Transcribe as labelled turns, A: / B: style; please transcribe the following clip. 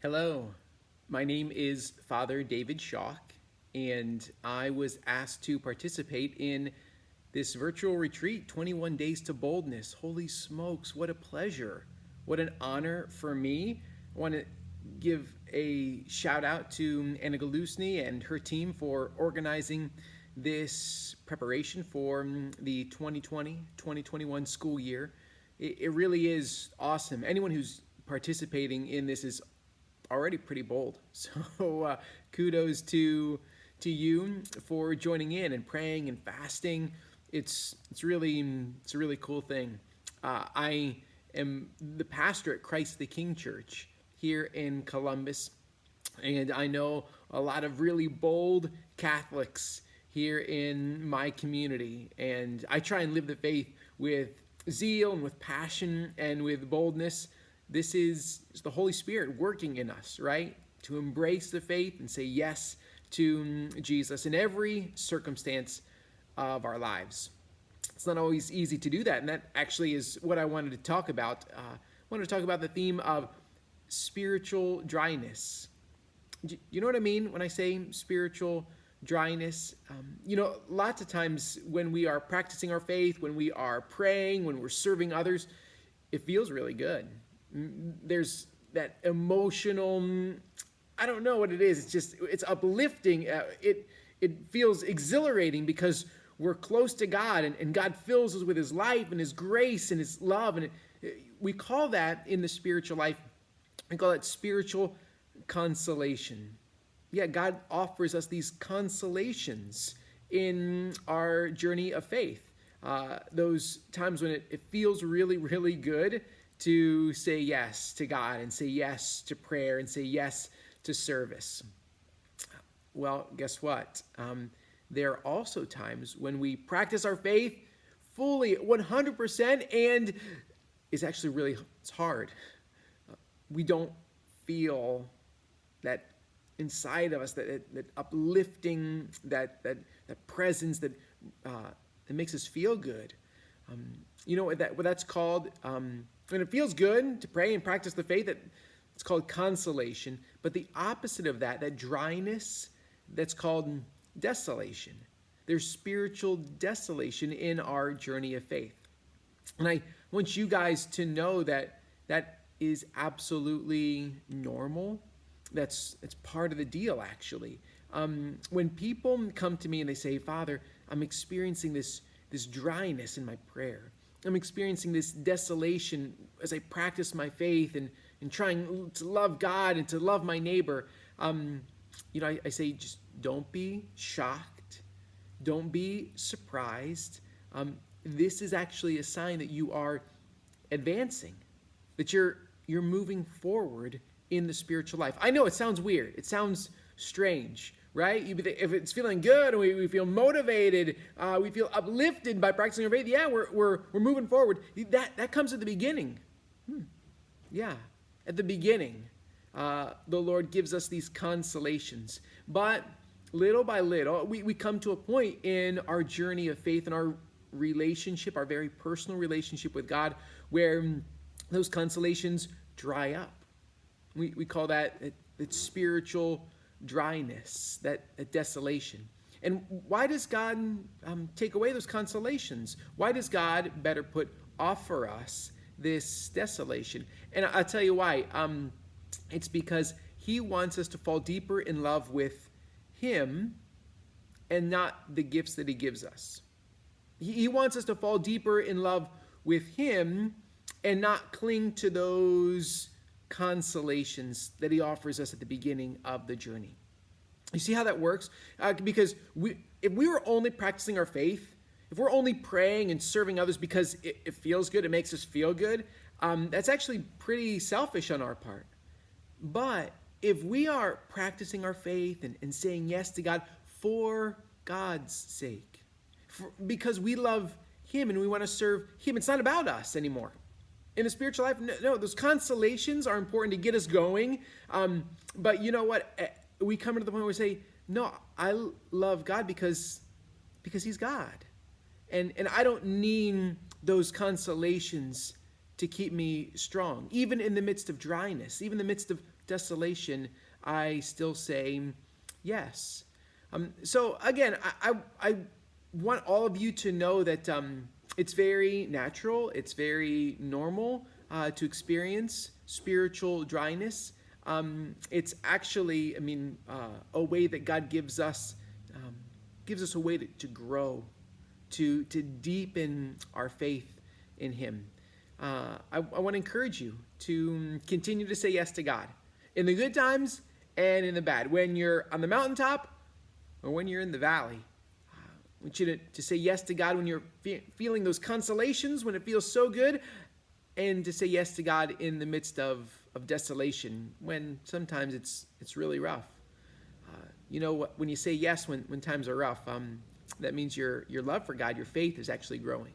A: Hello, my name is Father David Schalk, and I was asked to participate in this virtual retreat, 21 Days to Boldness. Holy smokes, what a pleasure. What an honor for me. I want to give a shout out to Anna Galusny and her team for organizing this preparation for the 2020-2021 school year. It really is awesome. Anyone who's participating in this is already pretty bold. So kudos to you for joining in and praying and fasting. It's a really cool thing. I am the pastor at Christ the King Church here in Columbus, and I know a lot of really bold Catholics here in my community, and I try and live the faith with zeal and with passion and with boldness. This is the Holy Spirit working in us, right? To embrace the faith and say yes to Jesus in every circumstance of our lives. It's not always easy to do that, and that actually is what I wanted to talk about. I wanted to talk about the theme of spiritual dryness. Do you know what I mean when I say spiritual dryness? Lots of times when we are practicing our faith, when we are praying, when we're serving others, it feels really good. There's that emotional, I don't know what it is. It's uplifting. It feels exhilarating because we're close to God, and God fills us with his life and his grace and his love. And we call that in the spiritual life, we call it spiritual consolation. Yeah, God offers us these consolations in our journey of faith. Those times when it feels really, really good to say yes to God and say yes to prayer and say yes to service. Well, guess what? There are also times when we practice our faith fully, 100%, and it's hard. We don't feel that inside of us, that uplifting, that presence that makes us feel good. What that's called? When it feels good to pray and practice the faith, it's called consolation. But the opposite of that dryness, that's called desolation. There's spiritual desolation in our journey of faith. And I want you guys to know that is absolutely normal. It's part of the deal, actually. When people come to me and they say, Father, I'm experiencing this dryness in my prayer. I'm experiencing this desolation as I practice my faith and trying to love God and to love my neighbor. I say, just don't be shocked. Don't be surprised. This is actually a sign that you are advancing, that you're moving forward in the spiritual life. I know it sounds weird. It sounds strange, right? If it's feeling good and we feel motivated, we feel uplifted by practicing our faith, yeah, we're moving forward. That comes at the beginning. Yeah, at the beginning, the Lord gives us these consolations. But little by little, we come to a point in our journey of faith and our relationship, our very personal relationship with God, where those consolations dry up. We call that spiritual dryness, that desolation. And why does God take away those consolations? Why does God, better put, offer us this desolation? And I'll tell you why. It's because he wants us to fall deeper in love with him and not the gifts that he gives us. He wants us to fall deeper in love with him and not cling to those consolations that he offers us at the beginning of the journey. You see how that works? Because if we were only practicing our faith, if we're only praying and serving others because it feels good, it makes us feel good, that's actually pretty selfish on our part. But if we are practicing our faith and saying yes to God for God's sake, because we love him and we want to serve him, it's not about us anymore. In the spiritual life, no, those consolations are important to get us going. But you know what? We come to the point where we say, no, I love God because he's God. And I don't need those consolations to keep me strong. Even in the midst of dryness, even in the midst of desolation, I still say yes. So again, I want all of you to know that it's very natural, it's very normal to experience spiritual dryness. It's actually, a way that God gives us a way to grow, to deepen our faith in Him. I want to encourage you to continue to say yes to God in the good times and in the bad. When you're on the mountaintop or when you're in the valley, I want you to say yes to God when you're feeling those consolations, when it feels so good, and to say yes to God in the midst of desolation, when sometimes it's really rough. When you say yes when times are rough, that means your love for God, your faith is actually growing.